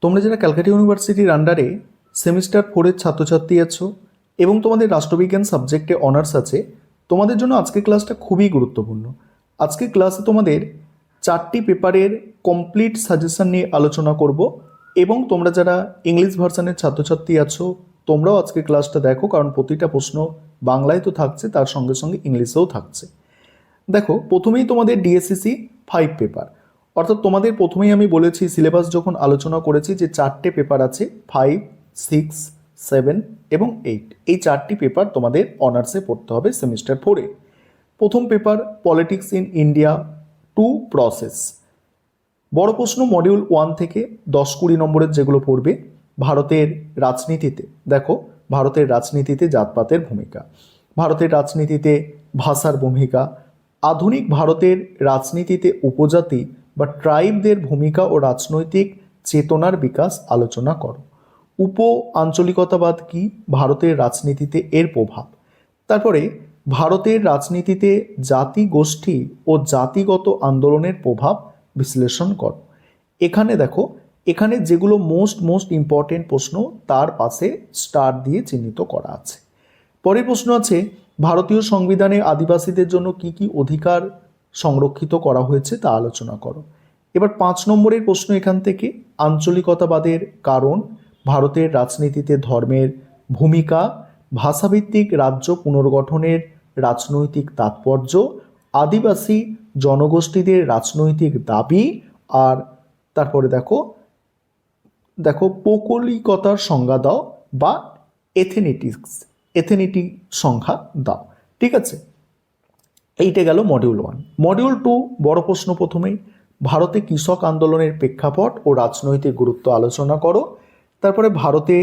তোমরা যারা ক্যালকাটা ইউনিভার্সিটির আন্ডারে সেমিস্টার 4-এর ছাত্রছাত্রী আছো এবং তোমাদের রাষ্ট্রবিজ্ঞান সাবজেক্টে অনার্স আছে, তোমাদের জন্য আজকের ক্লাসটা খুবই গুরুত্বপূর্ণ। আজকের ক্লাসে তোমাদের 4টি পেপারের কমপ্লিট সাজেশন নিয়ে আলোচনা করব এবং তোমরা যারা ইংলিশ ভার্সনের ছাত্রছাত্রী আছো তোমরাও আজকের ক্লাসটা দেখো, কারণ প্রতিটা প্রশ্ন বাংলায় তো থাকছে, তার সঙ্গে সঙ্গে ইংলিশেও থাকছে। দেখো, প্রথমেই তোমাদের ডিএসসিসি 5 পেপার, অর্থাৎ তোমাদের প্রথমেই আমি বলেছি সিলেবাস যখন আলোচনা করেছি যে 4টে পেপার আছে, 5, 6, 7 এবং 8। এই 4টি পেপার তোমাদের অনার্সে পড়তে হবে সেমিস্টার 4-এ। প্রথম paper politics in India 2 process. বড় প্রশ্ন মডিউল 1 থেকে 10-20 নম্বরের যেগুলো পড়বে। ভারতের রাজনীতিতে, দেখো ভারতের রাজনীতিতে জাতপাতের ভূমিকা, ভারতের রাজনীতিতে ভাষার ভূমিকা, আধুনিক ভারতের রাজনীতিতে উপজাতি বা ট্রাইবদের ভূমিকা ও রাজনৈতিক চেতনার বিকাশ আলোচনা করো। উপ আঞ্চলিকতাবাদ কি, ভারতের রাজনীতিতে এর প্রভাব। তারপরে ভারতের রাজনীতিতে জাতি গোষ্ঠী ও জাতিগত আন্দোলনের প্রভাব বিশ্লেষণ করো। এখানে দেখো, এখানে যেগুলো মোস্ট ইম্পর্টেন্ট প্রশ্ন তার পাশে স্টার দিয়ে চিহ্নিত করা আছে। পরের প্রশ্ন আছে ভারতীয় সংবিধানে আদিবাসীদের জন্য কি কি অধিকার সংরক্ষিত করা হয়েছে তা আলোচনা করো। এবার 5 নম্বরের প্রশ্ন এখান থেকে আঞ্চলিকতাবাদের কারণ, ভারতের রাজনীতিতে ধর্মের ভূমিকা, ভাষাভিত্তিক রাজ্য পুনর্গঠনের রাজনৈতিক তাৎপর্য, আদিবাসী জনগোষ্ঠীদের রাজনৈতিক দাবি, আর তারপরে দেখো পৌগলিকতার সংজ্ঞা দাও বা এথেনিটি সংখ্যা দাও। ঠিক আছে, এইটা গেল মডিউল 1। মডিউল 2 বড় প্রশ্ন প্রথমেই ভারতে কৃষক আন্দোলনের প্রেক্ষাপট ও রাজনৈতিক গুরুত্ব আলোচনা করো। তারপরে ভারতে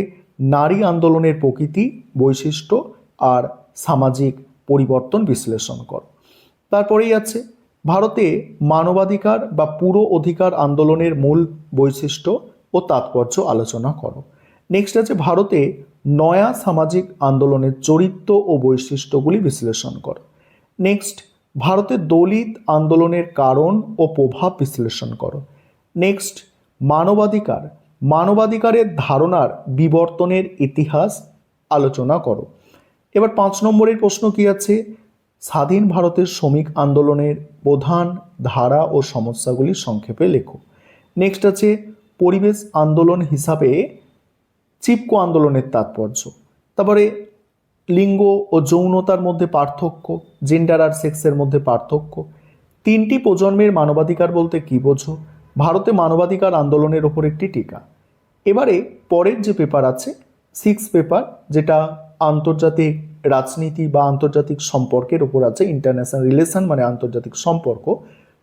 নারী আন্দোলনের প্রকৃতি, বৈশিষ্ট্য আর সামাজিক পরিবর্তন বিশ্লেষণ করো। তারপরেই আছে ভারতে মানবাধিকার বা পুরো অধিকার আন্দোলনের মূল বৈশিষ্ট্য ও তাৎপর্য আলোচনা করো। নেক্সট আছে ভারতে নয়া সামাজিক আন্দোলনের চরিত্র ও বৈশিষ্ট্যগুলি বিশ্লেষণ করো। নেক্সট ভারতের দলিত আন্দোলনের কারণ ও প্রভাব বিশ্লেষণ করো। নেক্সট মানবাধিকারের ধারণার বিবর্তনের ইতিহাস আলোচনা করো। এবার 5 নম্বরের প্রশ্ন কি আছে, স্বাধীন ভারতের শ্রমিক আন্দোলনের প্রধান ধারা ও সমস্যাগুলি সংক্ষেপে লেখো। নেক্সট আছে পরিবেশ আন্দোলন হিসাবে চিপকো আন্দোলনের তাৎপর্য। তারপরে লিঙ্গ ও যৌনতার মধ্যে পার্থক্য, জেন্ডার আর সেক্সের মধ্যে পার্থক্য, 3টি প্রজন্মের মানবাধিকার বলতে কি বোঝো, ভারতে মানবাধিকার আন্দোলনের ওপর একটি টিকা। এবারে পরের যে পেপার আছে 6 পেপার, যেটা আন্তর্জাতিক রাজনীতি বা আন্তর্জাতিক সম্পর্কের ওপর আছে, ইন্টারন্যাশনাল রিলেশন মানে আন্তর্জাতিক সম্পর্ক,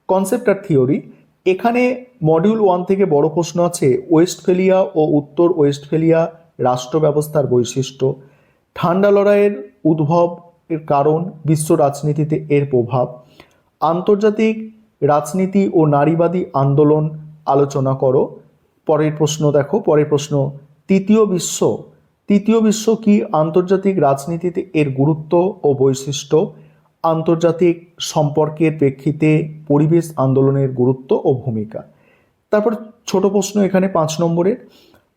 কনসেপ্ট আর থিওরি। এখানে মডিউল 1 থেকে বড় প্রশ্ন আছে ওয়েস্টফেলিয়া ও উত্তর ওয়েস্টফেলিয়া রাষ্ট্র ব্যবস্থার বৈশিষ্ট্য, ঠান্ডা লড়াইয়ের উদ্ভব এর কারণ, বিশ্ব রাজনীতিতে এর প্রভাব, আন্তর্জাতিক রাজনীতি ও নারীবাদী আন্দোলন আলোচনা করো। পরের প্রশ্ন দেখো, পরের প্রশ্ন তৃতীয় বিশ্ব কি, আন্তর্জাতিক রাজনীতিতে এর গুরুত্ব ও বৈশিষ্ট্য, আন্তর্জাতিক সম্পর্কের প্রেক্ষিতে পরিবেশ আন্দোলনের গুরুত্ব ও ভূমিকা। তারপর ছোট প্রশ্ন এখানে 5 নম্বরের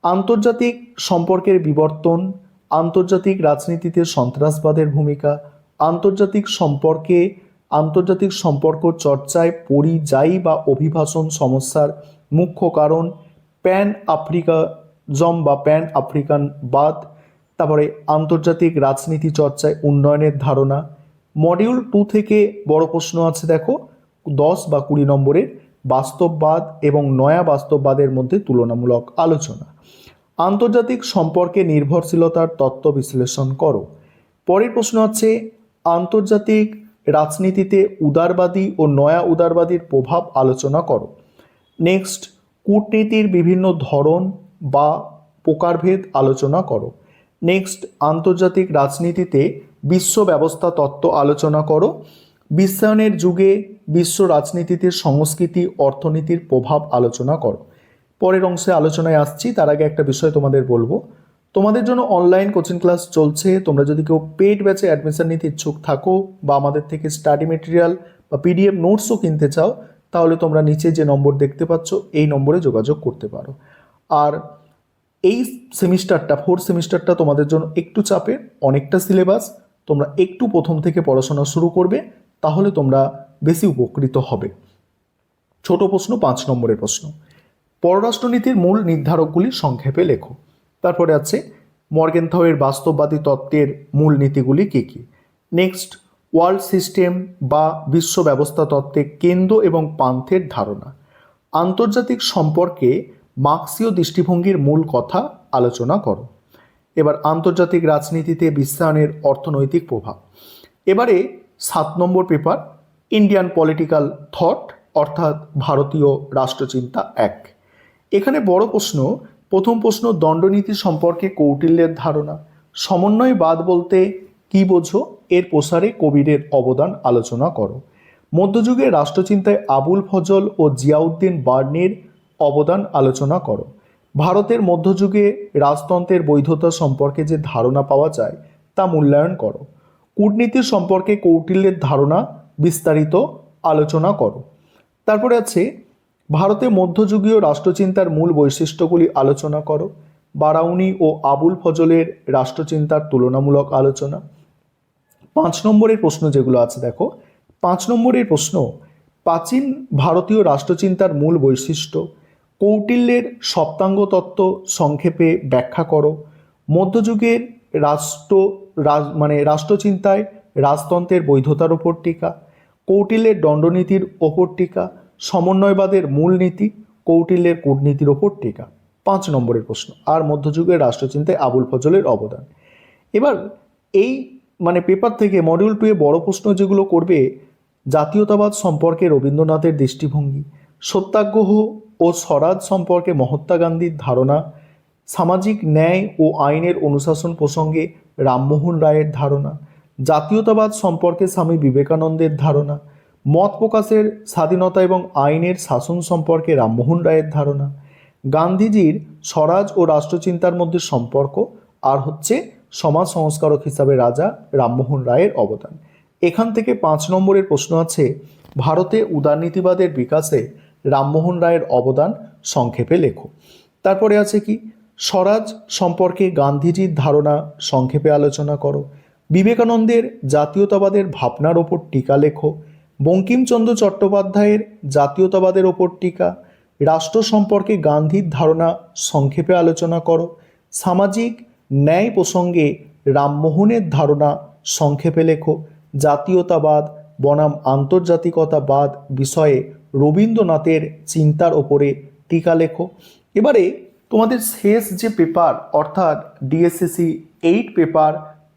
আন্তর্জাতিক সম্পর্কের বিবর্তন, আন্তর্জাতিক রাজনীতিতে সন্ত্রাসবাদের ভূমিকা, আন্তর্জাতিক সম্পর্ক চর্চায় পরিযায়ী বা অভিবাসন সমস্যার মুখ্য কারণ, প্যান আফ্রিকাজম বা প্যান আফ্রিকানবাদ, তারপরে আন্তর্জাতিক রাজনীতি চর্চায় উন্নয়নের ধারণা। মডিউল 2 থেকে বড় প্রশ্ন আছে দেখো 10 বা 20 নম্বরের বাস্তববাদ এবং নয়া বাস্তববাদের মধ্যে তুলনামূলক আলোচনা, আন্তর্জাতিক সম্পর্কে নির্ভরশীলতার তত্ত্ব বিশ্লেষণ করো। পরের প্রশ্ন আছে আন্তর্জাতিক রাজনীতিতে উদারবাদী ও নয়া উদারবাদীর প্রভাব আলোচনা করো। নেক্সট কূটনীতির বিভিন্ন ধরন বা প্রকারভেদ আলোচনা করো। নেক্সট আন্তর্জাতিক রাজনীতিতে বিশ্ব ব্যবস্থা তত্ত্ব আলোচনা করো। বিশ্বায়নের যুগে বিশ্ব রাজনীতিতে সংস্কৃতি অর্থনীতির প্রভাব আলোচনা করো। পরের অংশে আলোচনায় আসছি, তার আগে একটা বিষয় তোমাদের বলবো, তোমাদের জন্য অনলাইন কোচিং ক্লাস চলছে। তোমরা যদি কেউ পেড ব্যাচে অ্যাডমিশন নিতে ইচ্ছুক থাকো বা আমাদের থেকে স্টাডি মেটেরিয়াল বা পিডিএফ নোটসও কিনতে চাও, তাহলে তোমরা নিচে যে নম্বর দেখতে পাচ্ছ এই নম্বরে যোগাযোগ করতে পারো। আর এই সেমিস্টারটা, ফোর্থ সেমিস্টারটা তোমাদের জন্য একটু চাপের, অনেকটা সিলেবাস, তোমরা একটু প্রথম থেকে পড়াশোনা শুরু করবে, তাহলে তোমরা বেশি উপকৃত হবে। ছোট প্রশ্ন, 5 নম্বরের প্রশ্ন, পররাষ্ট্রনীতির মূল নির্ধারকগুলি সংক্ষেপে লেখো। তারপরে আছে মর্গেনথাউয়ের বাস্তববাদী তত্ত্বের মূল নীতিগুলি কী কী। নেক্সট, ওয়ার্ল্ড সিস্টেম বা বিশ্ব ব্যবস্থা তত্ত্বে কেন্দ্র এবং পান্থের ধারণা। আন্তর্জাতিক সম্পর্কে মার্ক্সীয় দৃষ্টিভঙ্গির মূল কথা আলোচনা করো। এবার আন্তর্জাতিক রাজনীতিতে বিশ্বায়নের অর্থনৈতিক প্রভাব। এবারে 7 নম্বর পেপার, ইন্ডিয়ান পলিটিক্যাল থট, অর্থাৎ ভারতীয় রাষ্ট্রচিন্তা 1। এখানে বড় প্রশ্ন, প্রথম প্রশ্ন, দণ্ডনীতি সম্পর্কে কৌটিল্যের ধারণা। সমন্বয়বাদ বলতে কি বোঝো, এর প্রসারে কবিরের অবদান আলোচনা করো। মধ্যযুগের রাষ্ট্রচিন্তায় আবুল ফজল ও জিয়াউদ্দিন বার্নির অবদান আলোচনা করো। ভারতের মধ্যযুগে রাজতন্ত্রের বৈধতা সম্পর্কে যে ধারণা পাওয়া যায় তা মূল্যায়ন করো। কূটনীতি সম্পর্কে কৌটিল্যের ধারণা বিস্তারিত আলোচনা করো। তারপরে আছে ভারতে মধ্যযুগীয় রাষ্ট্রচিন্তার মূল বৈশিষ্ট্যগুলি আলোচনা করো। বারাউনি ও আবুল ফজলের রাষ্ট্রচিন্তার তুলনামূলক আলোচনা। 5 নম্বরের প্রশ্ন যেগুলো আছে দেখো, 5 নম্বরের প্রশ্ন, প্রাচীন ভারতীয় রাষ্ট্রচিন্তার মূল বৈশিষ্ট্য। কৌটিল্যের সপ্তাঙ্গ তত্ত্ব সংক্ষেপে ব্যাখ্যা করো। মধ্যযুগের রাষ্ট্রচিন্তায় রাজতন্ত্রের বৈধতার ওপর টিকা। কৌটিল্যের দণ্ডনীতির ওপর টিকা। সমন্বয়বাদের মূল নীতি, কৌটিল্যের কূটনীতির ওপর টিকা। 5 নম্বরের প্রশ্ন, আর মধ্যযুগের রাষ্ট্রচিন্তায় আবুল ফজলের অবদান। এবার এই পেপার থেকে মডিউল 2 এ বড় প্রশ্ন যেগুলো করবে, জাতীয়তাবাদ সম্পর্কে রবীন্দ্রনাথের দৃষ্টিভঙ্গি, সত্যাগ্রহ ও স্বরাজ সম্পর্কে মহাত্মা গান্ধীর ধারণা, সামাজিক ন্যায় ও আইনের অনুশাসন প্রসঙ্গে রামমোহন রায়ের ধারণা, জাতীয়তাবাদ সম্পর্কে স্বামী বিবেকানন্দের ধারণা, মত প্রকাশের স্বাধীনতা এবং আইনের শাসন সম্পর্কে রামমোহন রায়ের ধারণা, গান্ধীজির স্বরাজ ও রাষ্ট্রচিন্তার মধ্যে সম্পর্ক, আর হচ্ছে সমাজ সংস্কারক হিসাবে রাজা রামমোহন রায়ের অবদান। এখান থেকে 5 নম্বরের প্রশ্ন আছে, ভারতে উদারনীতিবাদের বিকাশে রামমোহন রায়ের অবদান সংক্ষেপে লেখো। তারপরে আছে কি, স্বরাজ সম্পর্কে গান্ধীজির ধারণা সংক্ষেপে আলোচনা করো। বিবেকানন্দের জাতীয়তাবাদের ভাবনার ওপর টিকা লেখো। বঙ্কিমচন্দ্র চট্টোপাধ্যায়ের জাতীয়তাবাদের ওপর টিকা। রাষ্ট্র সম্পর্কে গান্ধীর ধারণা সংক্ষেপে আলোচনা করো। সামাজিক ন্যায় প্রসঙ্গে রামমোহনের ধারণা সংক্ষেপে লেখো। জাতীয়তাবাদ বনাম আন্তর্জাতিকতাবাদ বিষয়ে রবীন্দ্রনাথের চিন্তার ওপরে টিকা লেখো। এবারে তোমাদের শেষ যে পেপার, অর্থাৎ ডিএসসিসি 8 পেপার,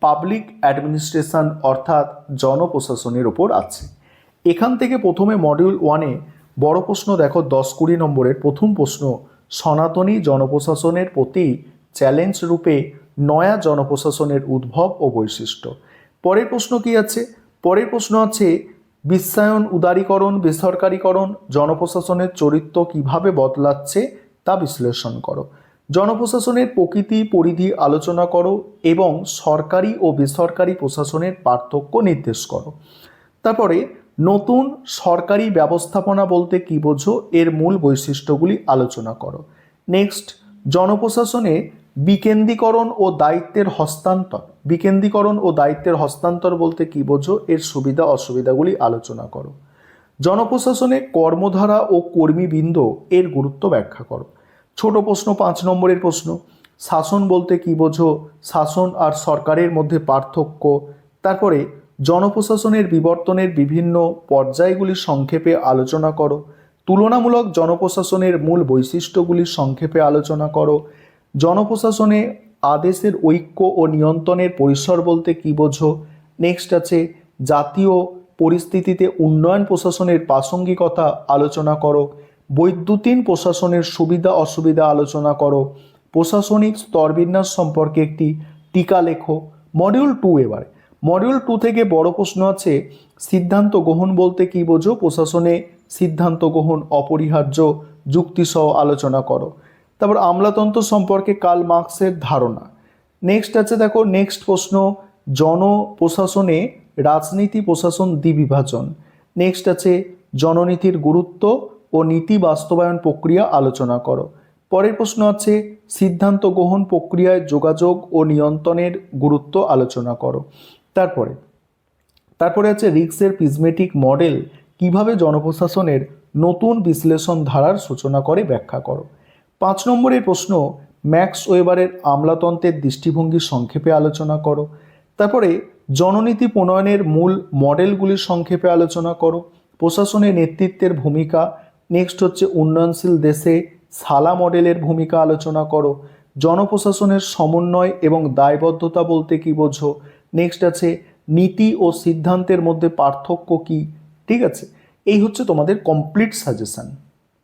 পাবলিক অ্যাডমিনিস্ট্রেশন অর্থাৎ জনপ্রশাসনের ওপর আছে। এখান থেকে প্রথমে মডিউল 1-এ বড় প্রশ্ন দেখো, 10-20 নম্বরের প্রথম প্রশ্ন, সনাতনী জনপ্রশাসনের প্রতি চ্যালেঞ্জ রূপে নয়া জনপ্রশাসনের উদ্ভব ও বৈশিষ্ট্য। পরের প্রশ্ন কি আছে, পরের প্রশ্ন আছে, বিশ্বায়ন, উদারীকরণ, বেসরকারীকরণ জনপ্রশাসনের চরিত্র কিভাবে বদলাচ্ছে তা বিশ্লেষণ করো। জনপ্রশাসনের প্রকৃতি পরিধি আলোচনা করো এবং সরকারি ও বেসরকারি প্রশাসনের পার্থক্য নির্দেশ করো। তারপরে নতুন সরকারি ব্যবস্থাপনা বলতে কি বোঝো, এর মূল বৈশিষ্ট্যগুলি আলোচনা করো। নেক্সট, জনপ্রশাসনে বিকেন্দ্রীকরণ ও দায়িত্বের হস্তান্তর, বিকেন্দ্রীকরণ ও দায়িত্বের হস্তান্তর বলতে কি বোঝো, এর সুবিধা অসুবিধাগুলি আলোচনা করো। জনপ্রশাসনে কর্মধারা ও কর্মীবৃন্দ, এর গুরুত্ব ব্যাখ্যা করো। ছোট প্রশ্ন, 5 নম্বরের প্রশ্ন, শাসন বলতে কি বোঝো, শাসন আর সরকারের মধ্যে পার্থক্য। তারপরে জনপ্রশাসনের বিবর্তনের বিভিন্ন পর্যায়গুলি সংক্ষেপে আলোচনা করো। তুলনামূলক জনপ্রশাসনের মূল বৈশিষ্ট্যগুলি সংক্ষেপে আলোচনা করো। জনপ্রশাসনে আদেশের ঐক্য ও নিয়ন্ত্রণের পরিসর বলতে কি বোঝো। নেক্সট আছে, জাতীয় পরিস্থিতিতে উন্নয়ন প্রশাসনের প্রাসঙ্গিকতা আলোচনা করো। বৈদ্যুতিন প্রশাসনের সুবিধা অসুবিধা আলোচনা করো। প্রশাসনিক স্তরবিন্যাস সম্পর্কে একটি টিকা লেখো। মডিউল 2, এবারে মডিউল 2 থেকে বড় প্রশ্ন আছে, সিদ্ধান্ত গ্রহণ বলতে কি বোঝো, প্রশাসনে সিদ্ধান্ত গ্রহণ অপরিহার্য, যুক্তিসহ আলোচনা করো। তারপর আমলাতন্ত্র সম্পর্কে কার্ল মার্কসের ধারণা। নেক্সট আছে দেখো, নেক্সট প্রশ্ন, জনপ্রশাসনে রাজনীতি প্রশাসন দ্বিবিভাজন। নেক্সট আছে, জননীতির গুরুত্ব ও নীতি বাস্তবায়ন প্রক্রিয়া আলোচনা করো। পরের প্রশ্ন আছে সিদ্ধান্ত গ্রহণ প্রক্রিয়ায় যোগাযোগ ও নিয়ন্ত্রণের গুরুত্ব আলোচনা করো। তারপরে আছে রিক্সের প্রিজমেটিক মডেল কিভাবে জনপ্রশাসনের নতুন বিশ্লেষণ ধারার সূচনা করে ব্যাখ্যা করো। 5 নম্বরের প্রশ্ন ম্যাক্স ওয়েবারের আমলাতন্ত্রের দৃষ্টিভঙ্গি সংক্ষেপে আলোচনা করো। তারপরে জননীতি প্রণয়নের মূল মডেলগুলির সংক্ষেপে আলোচনা করো। প্রশাসনের নেতৃত্বের ভূমিকা। নেক্সট হচ্ছে উন্নয়নশীল দেশে সালা মডেলের ভূমিকা আলোচনা করো। জনপ্রশাসনের সমন্বয় এবং দায়বদ্ধতা বলতে কি বোঝো। নেক্সট আছে নীতি ও সিদ্ধান্তের মধ্যে পার্থক্য কি। ঠিক আছে, এই হচ্ছে তোমাদের কমপ্লিট সাজেশন।